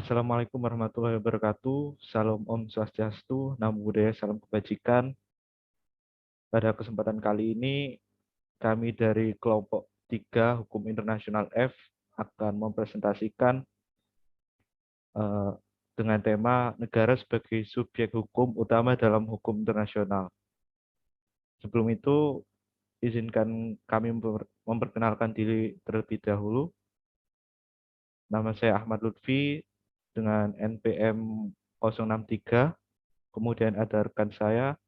Assalamualaikum warahmatullahi wabarakatuh. Salam Om Swastiastu, Namo Buddhaya, salam kebajikan. Pada kesempatan kali ini, kami dari kelompok 3 Hukum Internasional F akan mempresentasikan eh, dengan tema negara sebagai subjek hukum utama dalam hukum internasional. Sebelum itu, izinkan kami memperkenalkan diri terlebih dahulu. Nama saya Ahmad Lutfi dengan NPM 063. Kemudian ada rekan saya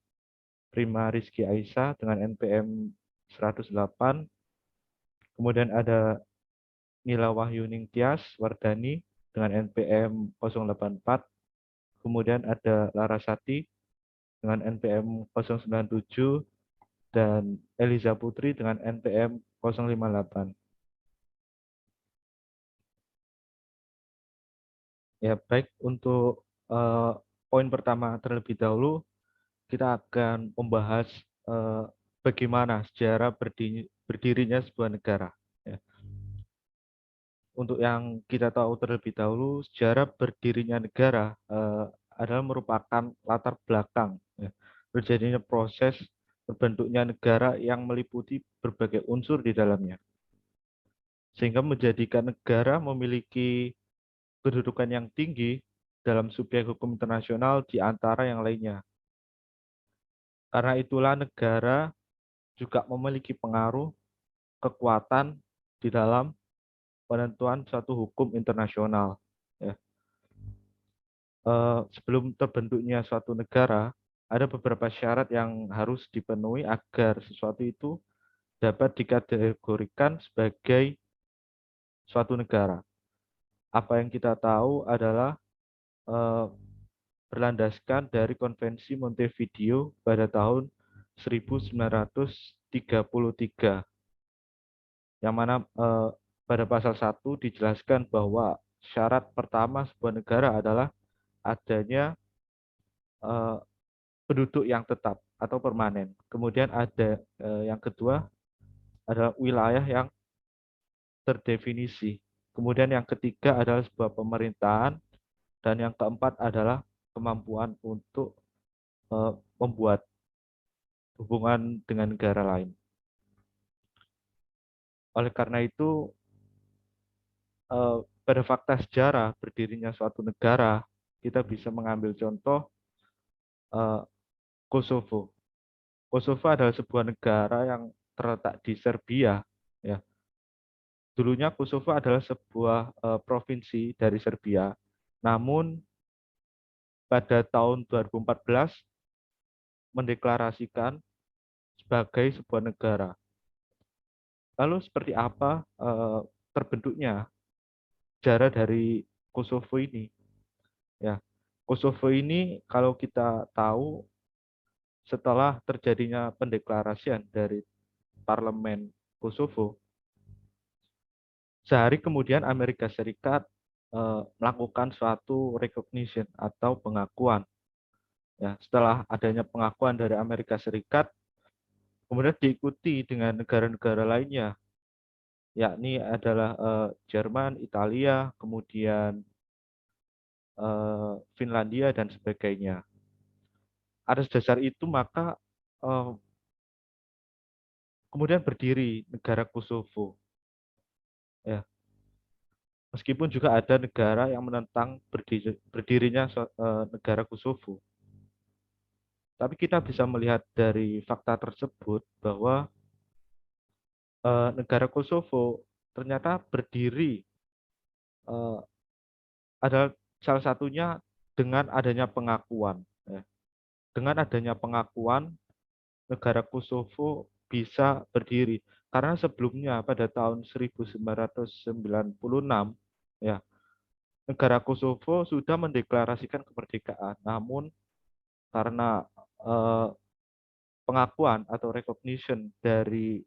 Prima Rizky Aisyah dengan NPM 108. Kemudian ada Nila Wahyuning Tias Wardani dengan NPM 084. Kemudian ada Larasati dengan NPM 097 dan Eliza Putri dengan NPM 058. Ya, baik, untuk poin pertama terlebih dahulu kita akan membahas eh, bagaimana sejarah berdirinya sebuah negara. Ya. Untuk yang kita tahu terlebih dahulu, sejarah berdirinya negara adalah merupakan latar belakang ya, terjadinya proses terbentuknya negara yang meliputi berbagai unsur di dalamnya, sehingga menjadikan negara memiliki kedudukan yang tinggi dalam subjek hukum internasional di antara yang lainnya. Karena itulah negara juga memiliki pengaruh kekuatan di dalam penentuan suatu hukum internasional. Ya. Sebelum terbentuknya suatu negara, ada beberapa syarat yang harus dipenuhi agar sesuatu itu dapat dikategorikan sebagai suatu negara. Apa yang kita tahu adalah eh, berlandaskan dari Konvensi Montevideo pada tahun 1933, yang mana pada pasal 1 dijelaskan bahwa syarat pertama sebuah negara adalah adanya eh, penduduk yang tetap atau permanen. Kemudian ada yang kedua adalah wilayah yang terdefinisi. Kemudian yang ketiga adalah sebuah pemerintahan dan yang keempat adalah kemampuan untuk membuat hubungan dengan negara lain. Oleh karena itu, pada fakta sejarah berdirinya suatu negara, kita bisa mengambil contoh eh, Kosovo. Kosovo adalah sebuah negara yang terletak di Serbia. Ya, dulunya Kosovo adalah sebuah provinsi dari Serbia. Namun pada tahun 2014 mendeklarasikan sebagai sebuah negara. Lalu seperti apa terbentuknya sejarah dari Kosovo ini? Ya, Kosovo ini kalau kita tahu setelah terjadinya pendeklarasian dari parlemen Kosovo, sehari kemudian Amerika Serikat melakukan suatu recognition atau pengakuan. Ya, setelah adanya pengakuan dari Amerika Serikat, kemudian diikuti dengan negara-negara lainnya, yakni adalah Jerman, Italia, kemudian Finlandia dan sebagainya. Atas dasar itu maka eh, kemudian berdiri negara Kosovo. Ya, meskipun juga ada negara yang menentang berdirinya negara Kosovo. Tapi kita bisa melihat dari fakta tersebut bahwa negara Kosovo ternyata berdiri eh, adalah salah satunya dengan adanya pengakuan. Ya. Dengan adanya pengakuan, negara Kosovo bisa berdiri. Karena sebelumnya pada tahun 1996, ya, negara Kosovo sudah mendeklarasikan kemerdekaan. Namun karena eh, pengakuan atau recognition dari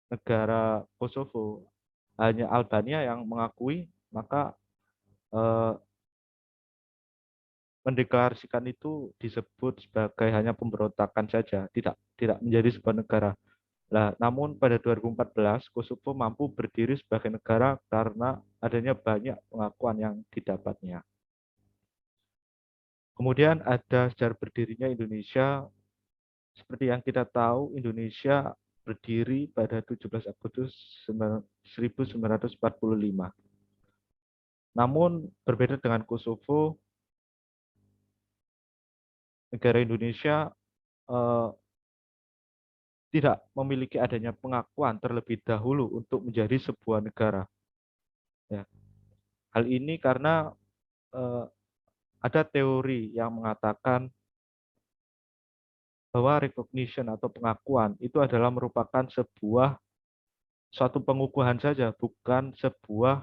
negara Kosovo hanya Albania yang mengakui, maka eh, mendeklarasikan itu disebut sebagai hanya pemberontakan saja, tidak menjadi sebuah negara. Nah, namun pada 2014 Kosovo mampu berdiri sebagai negara karena adanya banyak pengakuan yang didapatnya. Kemudian ada sejarah berdirinya Indonesia. Seperti yang kita tahu, Indonesia berdiri pada 17 Agustus 1945. Namun berbeda dengan Kosovo, negara Indonesia eh, tidak memiliki adanya pengakuan terlebih dahulu untuk menjadi sebuah negara. Ya. Hal ini karena eh, ada teori yang mengatakan bahwa recognition atau pengakuan itu adalah merupakan sebuah suatu pengukuhan saja, bukan sebuah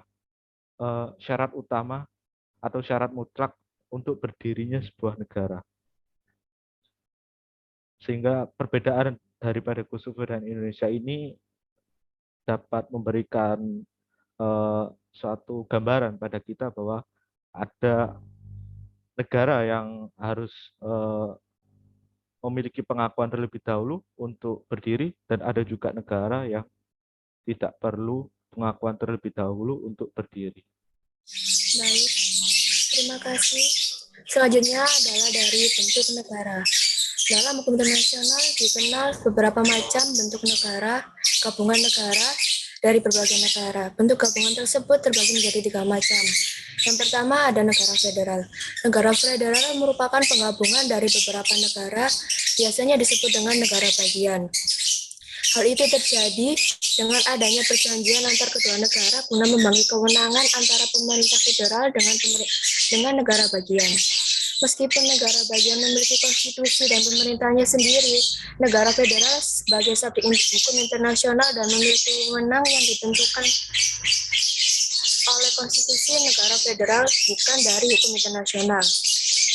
syarat utama atau syarat mutlak untuk berdirinya sebuah negara. Sehingga perbedaan daripada Kosovo dan Indonesia ini dapat memberikan suatu gambaran pada kita bahwa ada negara yang harus memiliki pengakuan terlebih dahulu untuk berdiri dan ada juga negara yang tidak perlu pengakuan terlebih dahulu untuk berdiri. Baik, terima kasih. Selanjutnya adalah dari bentuk negara. Dalam hukum internasional dikenal beberapa macam bentuk negara, gabungan negara dari berbagai negara. Bentuk gabungan tersebut terbagi menjadi 3 macam. Yang pertama ada negara federal. Negara federal merupakan penggabungan dari beberapa negara, biasanya disebut dengan negara bagian. Hal itu terjadi dengan adanya perjanjian antar kedua negara guna membagi kewenangan antara pemerintah federal dengan negara bagian. Meskipun negara bagian memiliki konstitusi dan pemerintahnya sendiri, negara federal sebagai satu hukum internasional dan memiliki wewenang yang ditentukan oleh konstitusi negara federal bukan dari hukum internasional.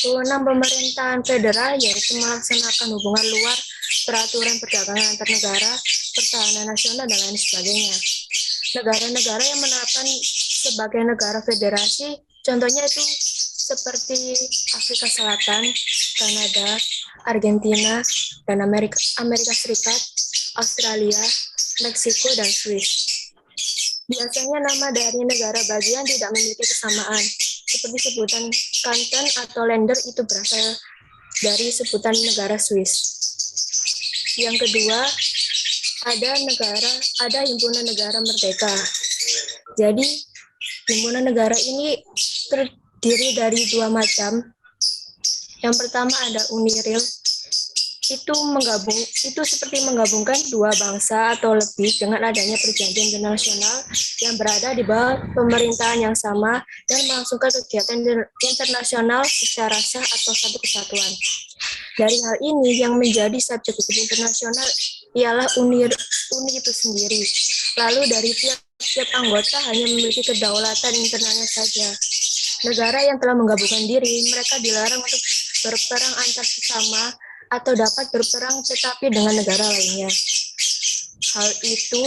Wewenang pemerintahan federal yaitu melaksanakan hubungan luar, peraturan perdagangan antar negara, pertahanan nasional, dan lain sebagainya. Negara-negara yang menerapkan sebagai negara federasi, contohnya itu seperti Afrika Selatan, Kanada, Argentina, dan Amerika Serikat, Australia, Meksiko, dan Swiss. Biasanya nama dari negara bagian tidak memiliki kesamaan, seperti sebutan kanton atau länder itu berasal dari sebutan negara Swiss. Yang kedua, ada himpunan negara merdeka. Jadi, himpunan negara ini terdiri dari 2 macam. Yang pertama ada UNIRIL, itu seperti menggabungkan 2 bangsa atau lebih dengan adanya perjanjian internasional yang berada di bawah pemerintahan yang sama dan melangsungkan kegiatan internasional secara sah atau satu kesatuan. Dari hal ini yang menjadi subjek hukum internasional ialah uni itu sendiri. Lalu dari tiap anggota hanya memiliki kedaulatan internalnya saja. Negara yang telah menggabungkan diri, mereka dilarang untuk berperang antar sesama atau dapat berperang tetapi dengan negara lainnya. Hal itu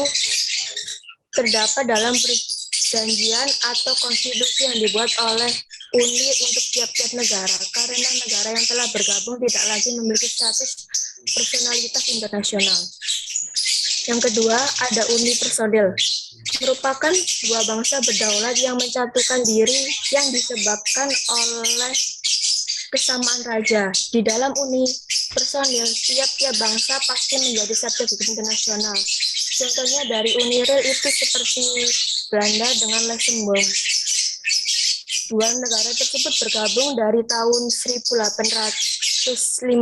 terdapat dalam perjanjian atau konstitusi yang dibuat oleh UNI untuk tiap-tiap negara, karena negara yang telah bergabung tidak lagi memiliki status personalitas internasional. Yang kedua, ada unipersonal, merupakan 2 bangsa berdaulat yang menyatukan diri yang disebabkan oleh kesamaan raja. Di dalam uni personil, tiap-tiap bangsa pasti menjadi subjek hukum internasional. Contohnya dari UNIRIL itu seperti Belanda dengan Luxembourg. 2 negara tersebut bergabung dari tahun 1815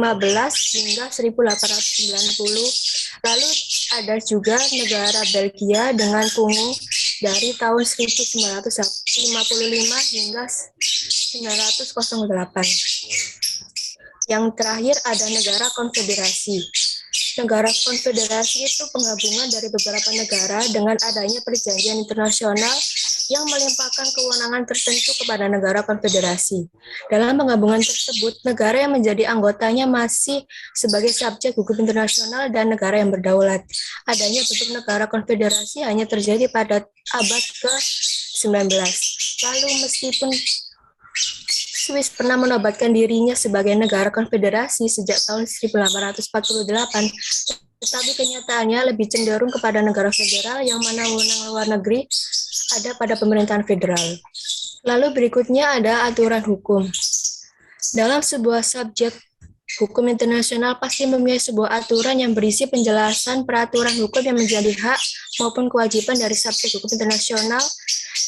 hingga 1890. Lalu ada juga negara Belgia dengan Kongo dari tahun 1955 hingga 1908. Yang terakhir ada negara konfederasi. Negara konfederasi itu penggabungan dari beberapa negara dengan adanya perjanjian internasional yang melimpahkan kewenangan tertentu kepada negara konfederasi. Dalam penggabungan tersebut, negara yang menjadi anggotanya masih sebagai subjek hukum internasional dan negara yang berdaulat. Adanya bentuk negara konfederasi hanya terjadi pada abad ke-19. Lalu meskipun Swiss pernah menobatkan dirinya sebagai negara konfederasi sejak tahun 1848, tetapi kenyataannya lebih cenderung kepada negara federal yang mana wewenang luar negeri ada pada pemerintahan federal. Lalu berikutnya ada aturan hukum. Dalam sebuah subjek hukum internasional pasti mempunyai sebuah aturan yang berisi penjelasan peraturan hukum yang menjadi hak maupun kewajiban dari subjek hukum internasional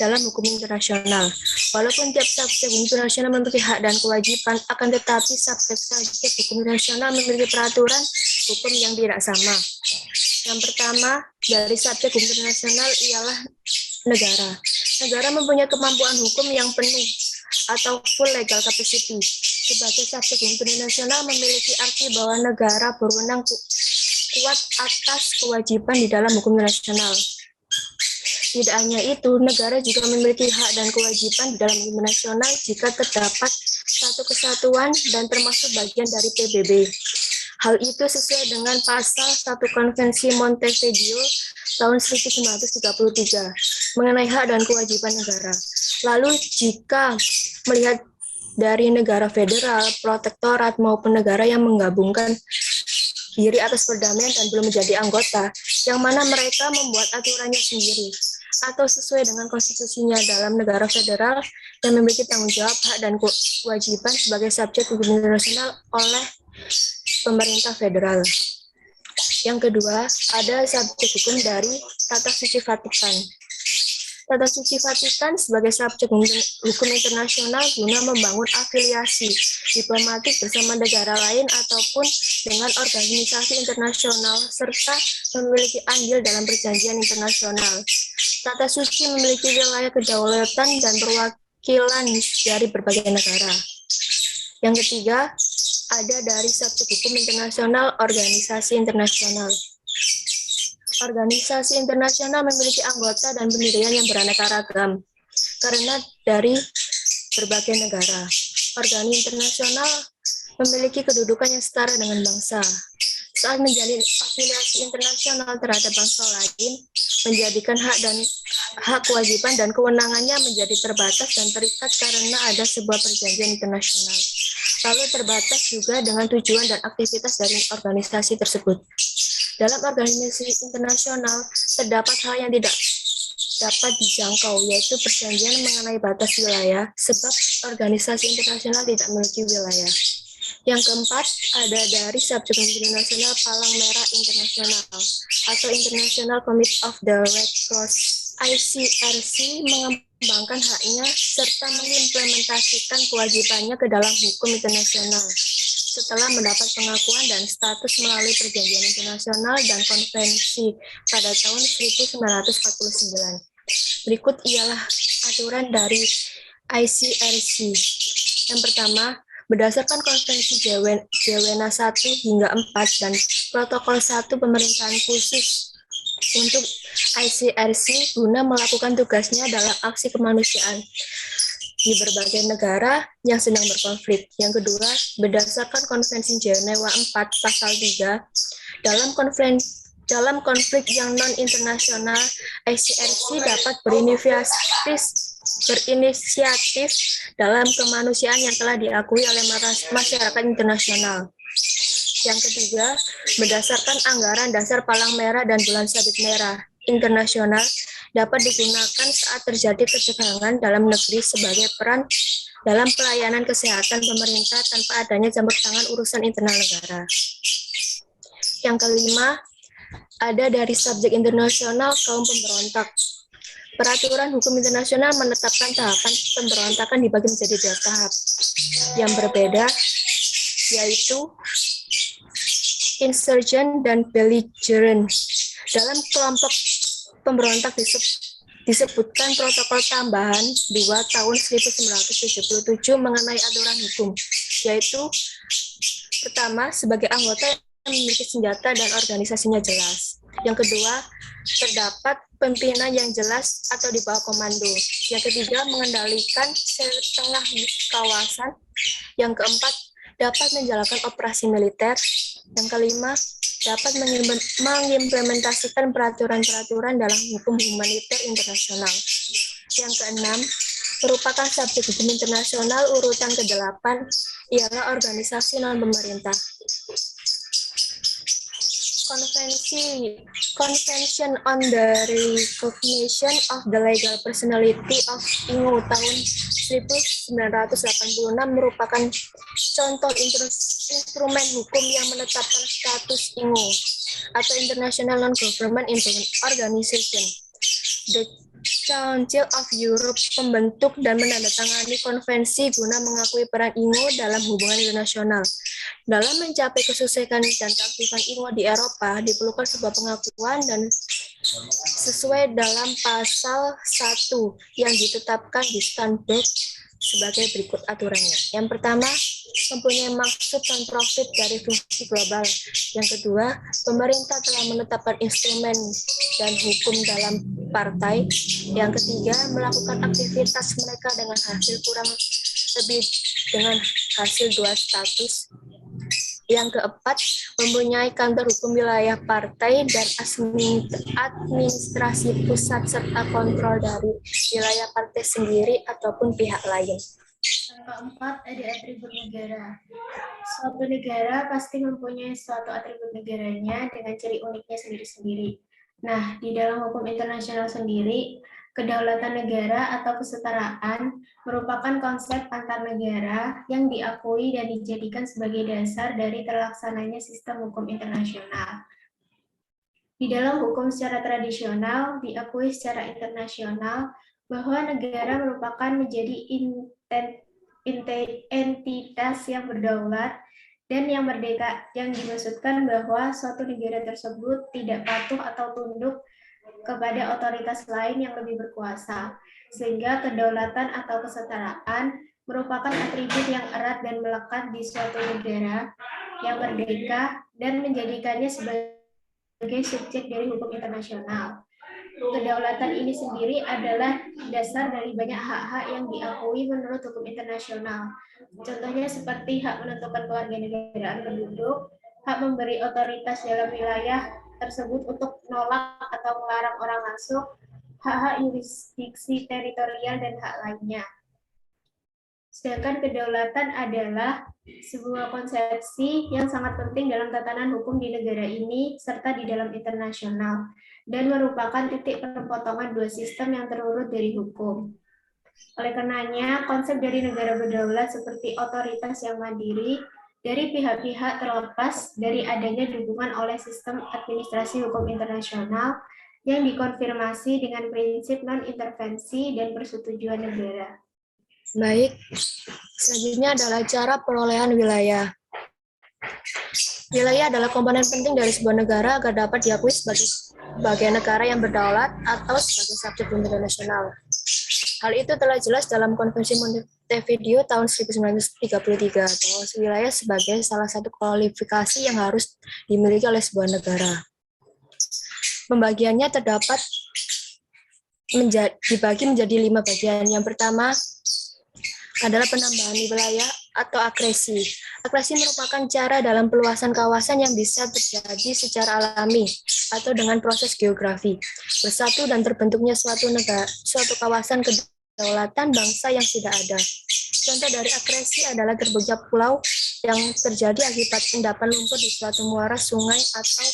dalam hukum internasional. Walaupun tiap subjek hukum internasional memiliki hak dan kewajiban, akan tetapi subjek hukum internasional memiliki peraturan hukum yang tidak sama. Yang pertama, dari subjek hukum internasional ialah negara. Negara mempunyai kemampuan hukum yang penuh atau full legal capacity. Sebagai subjek hukum internasional memiliki arti bahwa negara berwenang kuat atas kewajiban di dalam hukum internasional. Tidak hanya itu, negara juga memiliki hak dan kewajiban di dalam hukum nasional jika terdapat satu kesatuan dan termasuk bagian dari PBB. Hal itu sesuai dengan pasal 1 Konvensi Montevideo tahun 1933 mengenai hak dan kewajiban negara. Lalu jika melihat dari negara federal, protektorat, maupun negara yang menggabungkan diri atas perdamaian dan belum menjadi anggota, yang mana mereka membuat aturannya sendiri atau sesuai dengan konstitusinya dalam negara federal yang memiliki tanggung jawab hak dan kewajiban sebagai subjek hukum internasional oleh pemerintah federal. Yang kedua, ada subjek hukum dari Tata Suci Vatikan. Tata Suci Vatikan sebagai subjek hukum internasional guna membangun afiliasi diplomatik bersama negara lain ataupun dengan organisasi internasional serta memiliki andil dalam perjanjian internasional. Tata Suci memiliki wilayah kedaulatan dan perwakilan dari berbagai negara. Yang ketiga, ada dari subjek hukum internasional organisasi internasional. Organisasi internasional memiliki anggota dan pendirian yang beraneka ragam karena dari berbagai negara. Organisasi internasional memiliki kedudukan yang setara dengan bangsa. Saat menjalin afiliasi internasional terhadap bangsa lain, menjadikan hak kewajiban dan kewenangannya menjadi terbatas dan terikat karena ada sebuah perjanjian internasional. Lalu terbatas juga dengan tujuan dan aktivitas dari organisasi tersebut. Dalam organisasi internasional, terdapat hal yang tidak dapat dijangkau, yaitu perjanjian mengenai batas wilayah, sebab organisasi internasional tidak memiliki wilayah. Yang keempat, ada dari subjek internasional Palang Merah Internasional atau International Committee of the Red Cross. ICRC mengembangkan haknya serta mengimplementasikan kewajibannya ke dalam hukum internasional setelah mendapat pengakuan dan status melalui perjanjian internasional dan konvensi pada tahun 1949. Berikut ialah aturan dari ICRC. Yang pertama, berdasarkan Konvensi Jewena 1 hingga 4 dan Protokol 1 Pemerintahan Khusus untuk ICRC guna melakukan tugasnya dalam aksi kemanusiaan di berbagai negara yang sedang berkonflik. Yang kedua, berdasarkan Konvensi Jenewa 4 Pasal 3, dalam konflik yang non-internasional, ICRC dapat berinisiatif dalam kemanusiaan yang telah diakui oleh masyarakat internasional. Yang ketiga, berdasarkan Anggaran Dasar Palang Merah dan Bulan Sabit Merah Internasional dapat digunakan saat terjadi ketegangan dalam negeri sebagai peran dalam pelayanan kesehatan pemerintah tanpa adanya campur tangan urusan internal negara. Yang kelima, ada dari subjek internasional kaum pemberontak. Peraturan hukum internasional menetapkan tahapan pemberontakan dibagi menjadi 2 tahap yang berbeda, yaitu insurgent dan belligerent. Dalam kelompok pemberontak disebutkan protokol tambahan 2 tahun 1977 mengenai aturan hukum, yaitu pertama, sebagai anggota yang memiliki senjata dan organisasinya jelas. Yang kedua, terdapat pimpinan yang jelas atau di bawah komando. Yang ketiga, mengendalikan setengah kawasan. Yang keempat, dapat menjalankan operasi militer. Yang kelima, dapat mengimplementasikan peraturan-peraturan dalam hukum humaniter internasional. Yang keenam, merupakan subjek hukum internasional urutan ke-8 ialah organisasi non-pemerintah. Convention on the Recognition of the Legal Personality of INGO tahun 1986 merupakan contoh instrumen hukum yang menetapkan status INGO atau International Non-Government Organization. The Council of Europe membentuk dan menandatangani konvensi guna mengakui peran INGO dalam hubungan internasional. Dalam mencapai kesuksesan dan keaktifan INGO di Eropa, diperlukan sebuah pengakuan dan sesuai dalam pasal 1 yang ditetapkan di Stamford sebagai berikut aturannya. Yang pertama, mempunyai maksud non-profit dari fungsi global. Yang kedua, pemerintah telah menetapkan instrumen dan hukum dalam partai. Yang ketiga, melakukan aktivitas mereka dengan hasil kurang lebih dengan hasil 2 status. Yang keempat, mempunyai kantor hukum wilayah partai dan administrasi pusat serta kontrol dari wilayah partai sendiri ataupun pihak lain. Yang keempat, ada atribut negara. Suatu negara pasti mempunyai suatu atribut negaranya dengan ciri uniknya sendiri-sendiri. Nah, di dalam hukum internasional sendiri, kedaulatan negara atau kesetaraan merupakan konsep antar negara yang diakui dan dijadikan sebagai dasar dari terlaksananya sistem hukum internasional. Di dalam hukum secara tradisional, diakui secara internasional bahwa negara merupakan menjadi entitas yang berdaulat dan yang merdeka, yang dimaksudkan bahwa suatu negara tersebut tidak patuh atau tunduk kepada otoritas lain yang lebih berkuasa, sehingga kedaulatan atau kesetaraan merupakan atribut yang erat dan melekat di suatu negara yang merdeka dan menjadikannya sebagai subjek dari hukum internasional. Kedaulatan ini sendiri adalah dasar dari banyak hak-hak yang diakui menurut hukum internasional. Contohnya seperti hak menentukan kewarganegaraan penduduk, hak memberi otoritas dalam wilayah tersebut untuk menolak atau melarang orang masuk, hak-hak yurisdiksi teritorial, dan hak lainnya. Sedangkan kedaulatan adalah sebuah konsepsi yang sangat penting dalam tatanan hukum di negara ini serta di dalam internasional, dan merupakan titik perpotongan dua sistem yang terurut dari hukum. Oleh karenanya, konsep dari negara berdaulat seperti otoritas yang mandiri dari pihak-pihak terlepas dari adanya dukungan oleh sistem administrasi hukum internasional yang dikonfirmasi dengan prinsip non-intervensi dan persetujuan negara. Baik, selanjutnya adalah cara perolehan wilayah. Wilayah adalah komponen penting dari sebuah negara agar dapat diakui sebagai negara yang berdaulat atau sebagai subjek internasional. Hal itu telah jelas dalam Konvensi Montevideo tahun 1933 bahwa wilayah sebagai salah satu kualifikasi yang harus dimiliki oleh sebuah negara. Pembagiannya terdapat dibagi menjadi 5 bagian. Yang pertama adalah penambahan wilayah atau akresi. Akresi merupakan cara dalam peluasan kawasan yang bisa terjadi secara alami atau dengan proses geografi. Bersatu dan terbentuknya suatu kawasan kedaulatan bangsa yang sudah ada. Contoh dari akresi adalah terbentuknya pulau yang terjadi akibat endapan lumpur di suatu muara sungai atau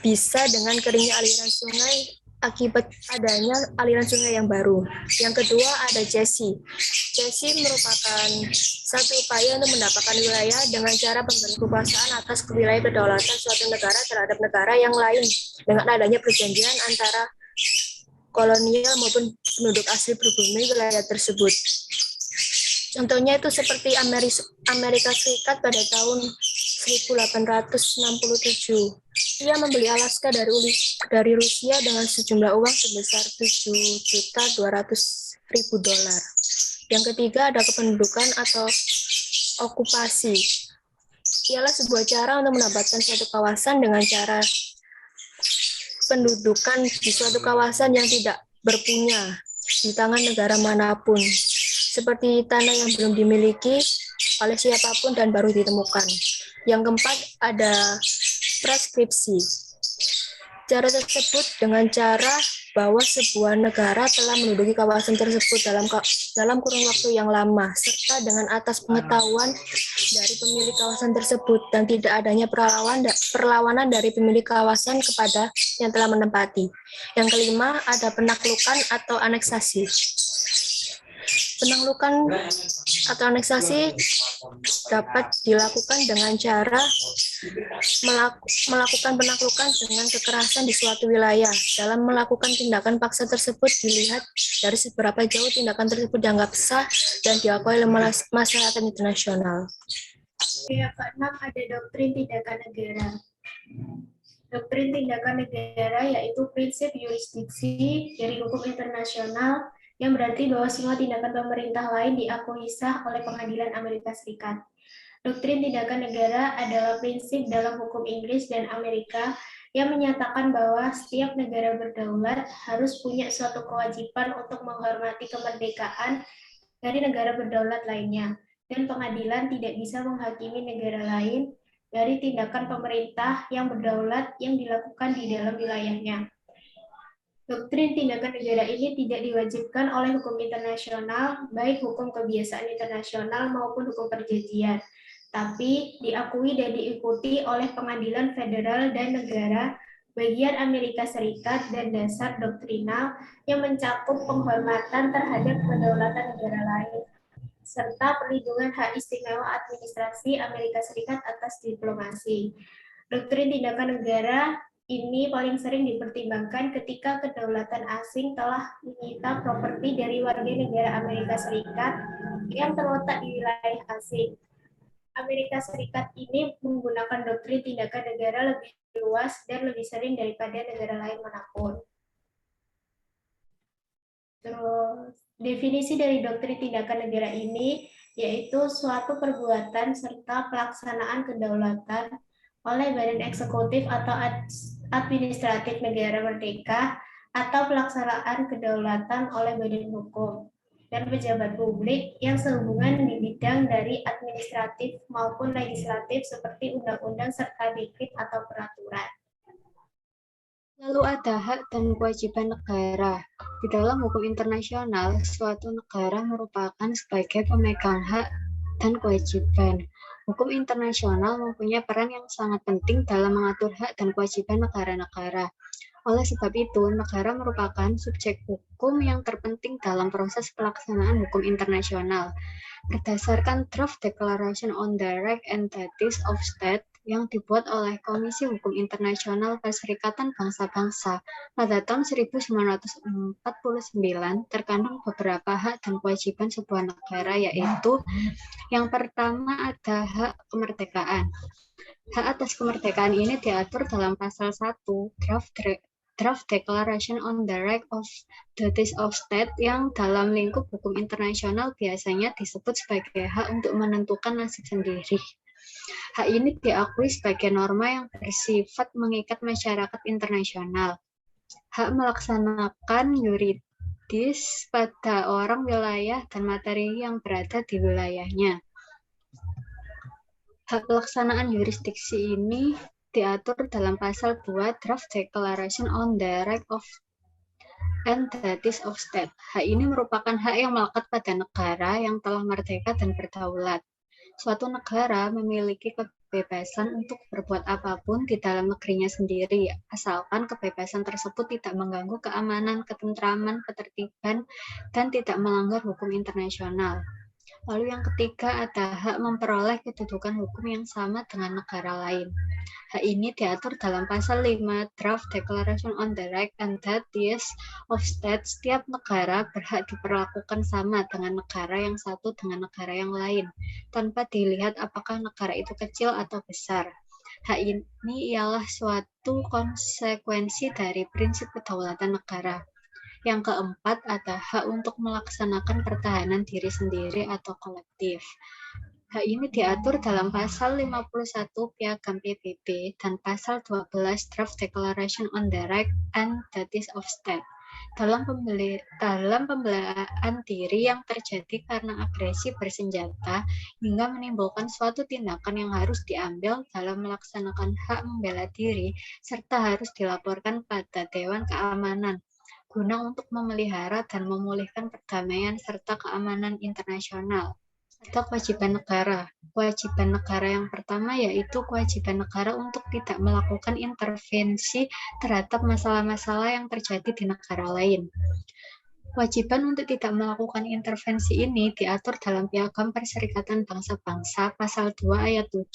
bisa dengan keringnya aliran sungai akibat adanya aliran sungai yang baru. Yang kedua ada cesi. Cesi merupakan satu upaya untuk mendapatkan wilayah dengan cara pemberian kekuasaan atas wilayah kedaulatan suatu negara terhadap negara yang lain dengan adanya perjanjian antara kolonial maupun penduduk asli pribumi wilayah tersebut. Contohnya itu seperti Amerika Serikat pada tahun 1867. Ia membeli Alaska dari Rusia dengan sejumlah uang sebesar $7.200.000. Yang ketiga ada kependudukan atau okupasi. Ialah sebuah cara untuk mendapatkan suatu kawasan dengan cara pendudukan di suatu kawasan yang tidak berpunya di tangan negara manapun, seperti tanah yang belum dimiliki oleh siapapun dan baru ditemukan. Yang keempat ada preskripsi. Cara tersebut dengan cara bahwa sebuah negara telah menduduki kawasan tersebut dalam kurun waktu yang lama, serta dengan atas pengetahuan dari pemilik kawasan tersebut dan tidak adanya perlawanan dari pemilik kawasan kepada yang telah menempati. Yang kelima, ada penaklukan atau aneksasi. Penaklukan atau aneksasi dapat dilakukan dengan cara melakukan penaklukan dengan kekerasan di suatu wilayah. Dalam melakukan tindakan paksa tersebut dilihat dari seberapa jauh tindakan tersebut dianggap sah dan diakui oleh masyarakat internasional. Yang keenam ada doktrin tindakan negara. Doktrin tindakan negara yaitu prinsip yurisdiksi dari hukum internasional yang berarti bahwa semua tindakan pemerintah lain diakui sah oleh Pengadilan Amerika Serikat. Doktrin tindakan negara adalah prinsip dalam hukum Inggris dan Amerika yang menyatakan bahwa setiap negara berdaulat harus punya suatu kewajiban untuk menghormati kemerdekaan dari negara berdaulat lainnya, dan pengadilan tidak bisa menghakimi negara lain dari tindakan pemerintah yang berdaulat yang dilakukan di dalam wilayahnya. Doktrin tindakan negara ini tidak diwajibkan oleh hukum internasional, baik hukum kebiasaan internasional maupun hukum perjanjian, tapi diakui dan diikuti oleh pengadilan federal dan negara bagian Amerika Serikat dan dasar doktrinal yang mencakup penghormatan terhadap kedaulatan negara lain, serta perlindungan hak istimewa administrasi Amerika Serikat atas diplomasi. Doktrin tindakan negara ini paling sering dipertimbangkan ketika kedaulatan asing telah menyita properti dari warga negara Amerika Serikat yang terletak di wilayah asing. Amerika Serikat ini menggunakan doktrin tindakan negara lebih luas dan lebih sering daripada negara lain manapun. Terus, definisi dari doktrin tindakan negara ini yaitu suatu perbuatan serta pelaksanaan kedaulatan oleh badan eksekutif atau administratif negara merdeka atau pelaksanaan kedaulatan oleh badan hukum dan pejabat publik yang sehubungan di bidang dari administratif maupun legislatif seperti undang-undang serta dekret atau peraturan. Lalu ada hak dan kewajiban negara. Di dalam hukum internasional, suatu negara merupakan sebagai pemegang hak dan kewajiban. Hukum internasional mempunyai peran yang sangat penting dalam mengatur hak dan kewajiban negara-negara. Oleh sebab itu, negara merupakan subjek hukum yang terpenting dalam proses pelaksanaan hukum internasional. Berdasarkan Draft Declaration on the Rights and Duties of States yang dibuat oleh Komisi Hukum Internasional Perserikatan Bangsa-Bangsa pada tahun 1949, terkandung beberapa hak dan kewajiban sebuah negara, yaitu yang pertama ada hak kemerdekaan. Hak atas kemerdekaan ini diatur dalam pasal 1 Draft Declaration on the Rights and Duties of States yang dalam lingkup hukum internasional biasanya disebut sebagai hak untuk menentukan nasib sendiri. Hak ini diakui sebagai norma yang bersifat mengikat masyarakat internasional. Hak melaksanakan yuridis pada orang, wilayah, dan materi yang berada di wilayahnya. Hak pelaksanaan yurisdiksi ini diatur dalam pasal 2 Draft Declaration on the Rights and Duties of States. Hak ini merupakan hak yang melekat pada negara yang telah merdeka dan berdaulat. Suatu negara memiliki kebebasan untuk berbuat apapun di dalam negerinya sendiri, asalkan kebebasan tersebut tidak mengganggu keamanan, ketentraman, ketertiban, dan tidak melanggar hukum internasional. Lalu yang ketiga ada hak memperoleh kedudukan hukum yang sama dengan negara lain. Hak ini diatur dalam pasal 5 Draft Declaration on the Rights and Duties of States. Setiap negara berhak diperlakukan sama dengan negara yang satu dengan negara yang lain, tanpa dilihat apakah negara itu kecil atau besar. Hak ini ialah suatu konsekuensi dari prinsip kedaulatan negara. Yang keempat ada hak untuk melaksanakan pertahanan diri sendiri atau kolektif. Hak ini diatur dalam pasal 51 Piagam PBB dan pasal 12 Draft Declaration on the Rights and Duties of States. Dalam pembelaan diri yang terjadi karena agresi bersenjata hingga menimbulkan suatu tindakan yang harus diambil dalam melaksanakan hak membela diri serta harus dilaporkan pada Dewan Keamanan guna untuk memelihara dan memulihkan perdamaian serta keamanan internasional. atau kewajiban negara. Kewajiban negara yang pertama yaitu kewajiban negara untuk tidak melakukan intervensi terhadap masalah-masalah yang terjadi di negara lain. Kewajiban untuk tidak melakukan intervensi ini diatur dalam Piagam Perserikatan Bangsa-Bangsa Pasal 2 Ayat 7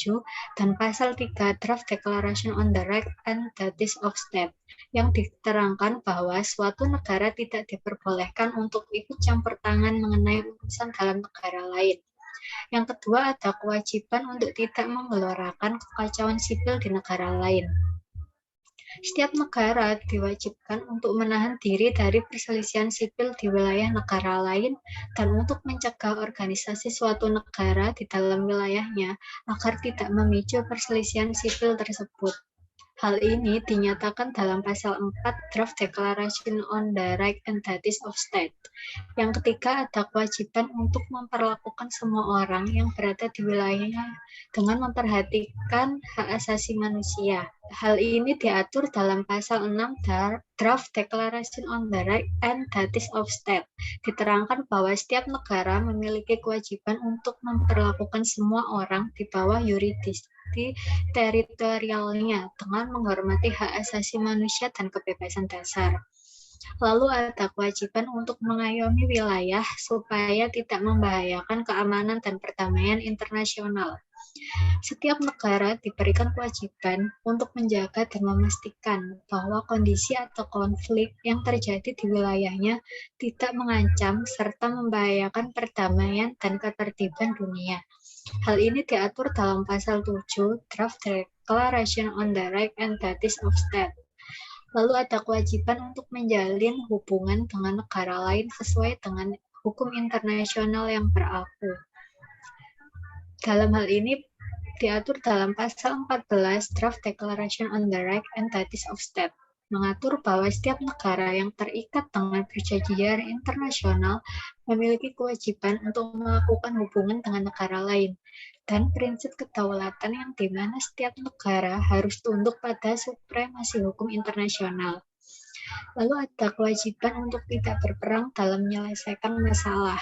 dan Pasal 3 Draft Declaration on the Right and Duties of State yang diterangkan bahwa suatu negara tidak diperbolehkan untuk ikut campur tangan mengenai urusan dalam negara lain. Yang kedua ada kewajiban untuk tidak menggelorakan kekacauan sipil di negara lain. Setiap negara diwajibkan untuk menahan diri dari perselisihan sipil di wilayah negara lain dan untuk mencegah organisasi suatu negara di dalam wilayahnya agar tidak memicu perselisihan sipil tersebut. Hal ini dinyatakan dalam Pasal 4 Draft Declaration on the Right and Duties of State. Yang ketiga ada kewajiban untuk memperlakukan semua orang yang berada di wilayahnya dengan memperhatikan hak asasi manusia. Hal ini diatur dalam Pasal 6 Draft Declaration on the Right and Duties of State. Diterangkan bahwa setiap negara memiliki kewajiban untuk memperlakukan semua orang di bawah yurisdiksi teritorialnya dengan menghormati hak asasi manusia dan kebebasan dasar. Lalu ada kewajiban untuk mengayomi wilayah supaya tidak membahayakan keamanan dan perdamaian internasional. Setiap negara diberikan kewajiban untuk menjaga dan memastikan bahwa kondisi atau konflik yang terjadi di wilayahnya tidak mengancam serta membahayakan perdamaian dan ketertiban dunia. Hal ini diatur dalam Pasal 7 Draft Declaration on the Right and Duties of State. Lalu ada kewajiban untuk menjalin hubungan dengan negara lain sesuai dengan hukum internasional yang berlaku. Dalam hal ini diatur dalam Pasal 14 Draft Declaration on the Right and Duties of State, mengatur bahwa setiap negara yang terikat dengan perjanjian internasional memiliki kewajiban untuk melakukan hubungan dengan negara lain, dan prinsip kedaulatan yang dimana setiap negara harus tunduk pada supremasi hukum internasional. Lalu ada kewajiban untuk tidak berperang dalam menyelesaikan masalah.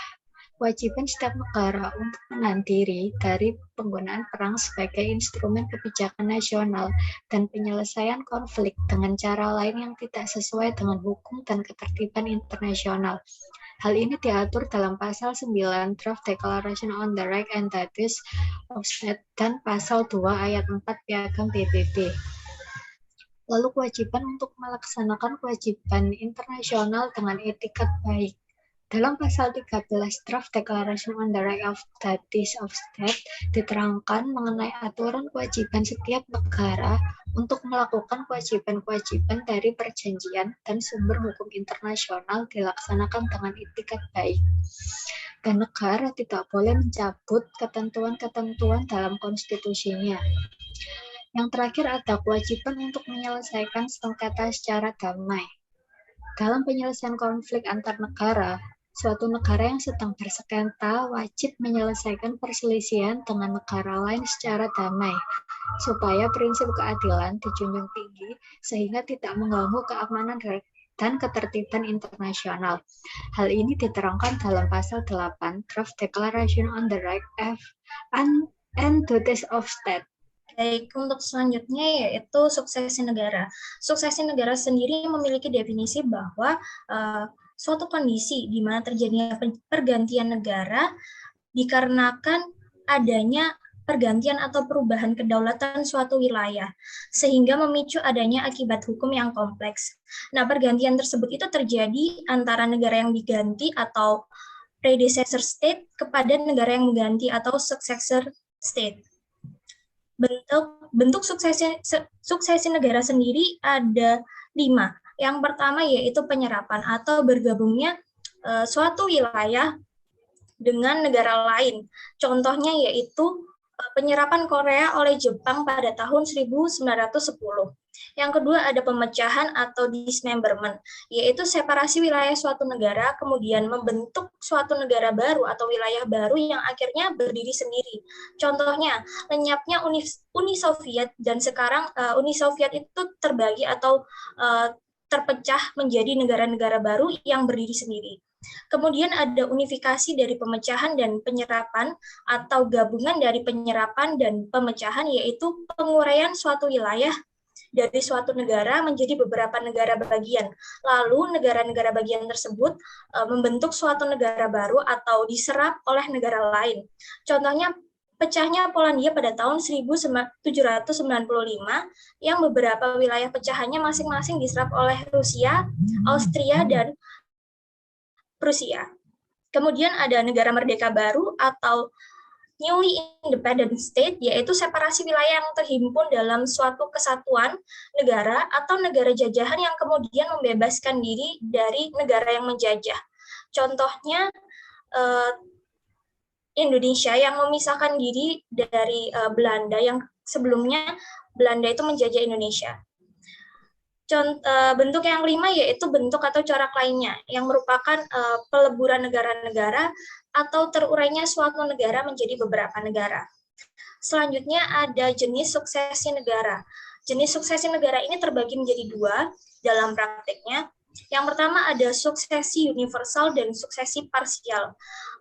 Kewajiban setiap negara untuk menahan diri dari penggunaan perang sebagai instrumen kebijakan nasional dan penyelesaian konflik dengan cara lain yang tidak sesuai dengan hukum dan ketertiban internasional. Hal ini diatur dalam Pasal 9 Draft Declaration on the Right and Duties of State dan Pasal 2 Ayat 4 Piagam PBB. Lalu kewajiban untuk melaksanakan kewajiban internasional dengan etikat baik. Dalam Pasal 13 Draft Declaration on the Right of Duties of State diterangkan mengenai aturan kewajiban setiap negara untuk melakukan kewajiban-kewajiban dari perjanjian dan sumber hukum internasional dilaksanakan dengan etikat baik. Dan negara tidak boleh mencabut ketentuan-ketentuan dalam konstitusinya. Yang terakhir ada kewajiban untuk menyelesaikan sengketa secara damai. Dalam penyelesaian konflik antar negara, suatu negara yang sedang bersengketa wajib menyelesaikan perselisihan dengan negara lain secara damai, supaya prinsip keadilan dijunjung tinggi sehingga tidak mengganggu keamanan dan ketertiban internasional. Hal ini diterangkan dalam Pasal 8 Draft Declaration on the Right and Duties of State. Baik, untuk selanjutnya yaitu suksesi negara. Suksesi negara sendiri memiliki definisi bahwa suatu kondisi di mana terjadinya pergantian negara dikarenakan adanya pergantian atau perubahan kedaulatan suatu wilayah, sehingga memicu adanya akibat hukum yang kompleks. Nah, pergantian tersebut itu terjadi antara negara yang diganti atau predecessor state kepada negara yang mengganti atau successor state. Bentuk suksesi negara sendiri ada 5. Yang pertama yaitu penyerapan atau bergabungnya suatu wilayah dengan negara lain. Contohnya yaitu penyerapan Korea oleh Jepang pada tahun 1910. Yang kedua ada pemecahan atau dismemberment, yaitu separasi wilayah suatu negara kemudian membentuk suatu negara baru atau wilayah baru yang akhirnya berdiri sendiri. Contohnya lenyapnya Uni Soviet dan sekarang Uni Soviet itu terbagi atau terpecah menjadi negara-negara baru yang berdiri sendiri. Kemudian ada unifikasi dari pemecahan dan penyerapan atau gabungan dari penyerapan dan pemecahan, yaitu penguraian suatu wilayah dari suatu negara menjadi beberapa negara bagian. Lalu negara-negara bagian tersebut membentuk suatu negara baru atau diserap oleh negara lain. Contohnya pecahnya Polandia pada tahun 1795 yang beberapa wilayah pecahannya masing-masing diserap oleh Rusia, Austria, dan Prusia. Kemudian ada negara merdeka baru atau newly independent state, yaitu separasi wilayah yang terhimpun dalam suatu kesatuan negara atau negara jajahan yang kemudian membebaskan diri dari negara yang menjajah. Contohnya Indonesia yang memisahkan diri dari Belanda yang sebelumnya Belanda itu menjajah Indonesia. Bentuk yang kelima yaitu bentuk atau corak lainnya yang merupakan peleburan negara-negara atau terurainya suatu negara menjadi beberapa negara. Selanjutnya ada jenis suksesi negara. Jenis suksesi negara ini terbagi menjadi dua dalam prakteknya. Yang pertama ada suksesi universal dan suksesi parsial.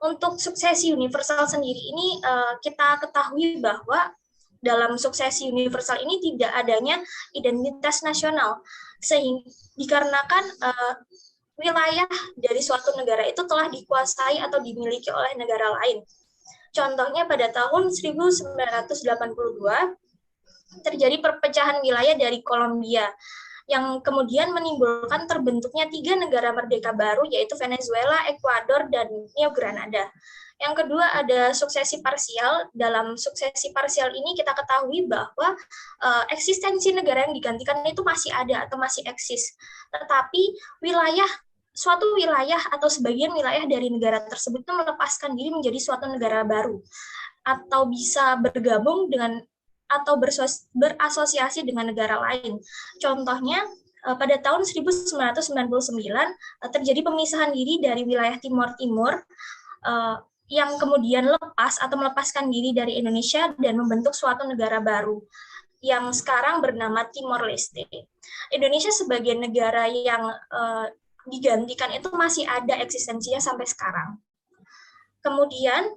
Untuk suksesi universal sendiri ini kita ketahui bahwa dalam suksesi universal ini tidak adanya identitas nasional, sehingga dikarenakan wilayah dari suatu negara itu telah dikuasai atau dimiliki oleh negara lain. Contohnya pada tahun 1982 terjadi perpecahan wilayah dari Kolombia yang kemudian menimbulkan terbentuknya 3 negara merdeka baru, yaitu Venezuela, Ekuador, dan New Granada. Yang kedua ada suksesi parsial. Dalam suksesi parsial ini kita ketahui bahwa eksistensi negara yang digantikan itu masih ada atau masih eksis. Tetapi suatu wilayah atau sebagian wilayah dari negara tersebut itu melepaskan diri menjadi suatu negara baru atau bisa bergabung dengan atau berasosiasi dengan negara lain. Contohnya pada tahun 1999 terjadi pemisahan diri dari wilayah Timor Timur yang kemudian lepas atau melepaskan diri dari Indonesia dan membentuk suatu negara baru yang sekarang bernama Timor Leste. Indonesia sebagai negara yang digantikan itu masih ada eksistensinya sampai sekarang. Kemudian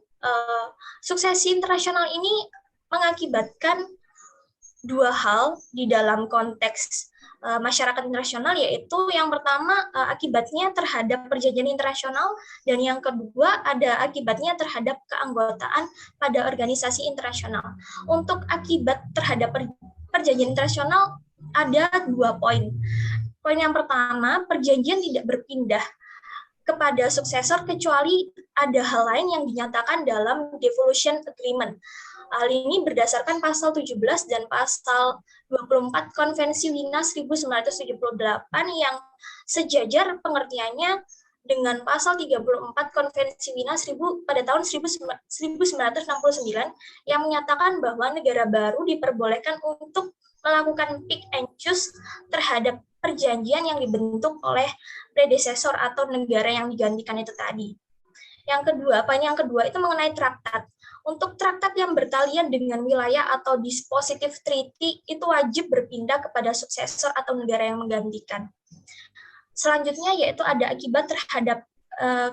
suksesi internasional ini mengakibatkan dua hal di dalam konteks masyarakat internasional, yaitu yang pertama akibatnya terhadap perjanjian internasional dan yang kedua ada akibatnya terhadap keanggotaan pada organisasi internasional. Untuk akibat terhadap perjanjian internasional ada 2 poin. Poin yang pertama, perjanjian tidak berpindah kepada suksesor kecuali ada hal lain yang dinyatakan dalam devolution agreement. Hal ini berdasarkan pasal 17 dan pasal 24 Konvensi Wina 1978 yang sejajar pengertiannya dengan pasal 34 Konvensi Wina pada tahun 1969 yang menyatakan bahwa negara baru diperbolehkan untuk melakukan pick and choose terhadap perjanjian yang dibentuk oleh predesesor atau negara yang digantikan itu tadi. Yang kedua, poin yang kedua itu mengenai traktat. Untuk traktat yang bertalian dengan wilayah atau dispositive treaty itu wajib berpindah kepada suksesor atau negara yang menggantikan. Selanjutnya yaitu ada akibat terhadap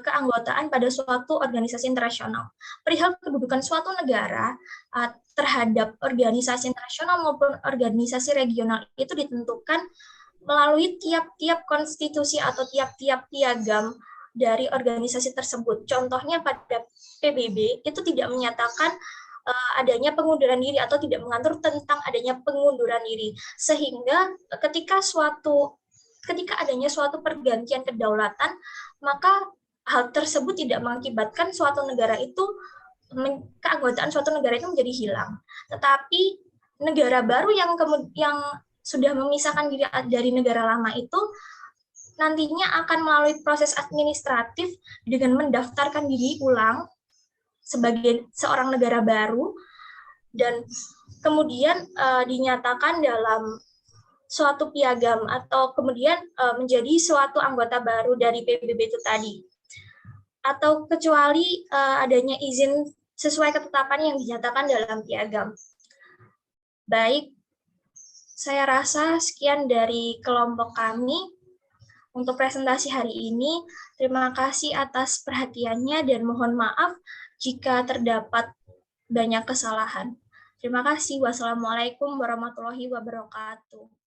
keanggotaan pada suatu organisasi internasional. Perihal kedudukan suatu negara terhadap organisasi internasional maupun organisasi regional itu ditentukan melalui tiap-tiap konstitusi atau tiap-tiap piagam dari organisasi tersebut. Contohnya pada PBB itu tidak menyatakan adanya pengunduran diri atau tidak mengatur tentang adanya pengunduran diri, sehingga ketika adanya suatu pergantian kedaulatan, maka hal tersebut tidak mengakibatkan suatu negara itu keanggotaan suatu negara itu menjadi hilang. Tetapi negara baru yang sudah memisahkan diri dari negara lama itu nantinya akan melalui proses administratif dengan mendaftarkan diri ulang sebagai seorang negara baru dan kemudian dinyatakan dalam suatu piagam atau kemudian menjadi suatu anggota baru dari PBB itu tadi. Atau kecuali adanya izin sesuai ketetapan yang dinyatakan dalam piagam. Baik, saya rasa sekian dari kelompok kami. untuk presentasi hari ini. Terima kasih atas perhatiannya dan mohon maaf jika terdapat banyak kesalahan. Terima kasih. Wassalamualaikum warahmatullahi wabarakatuh.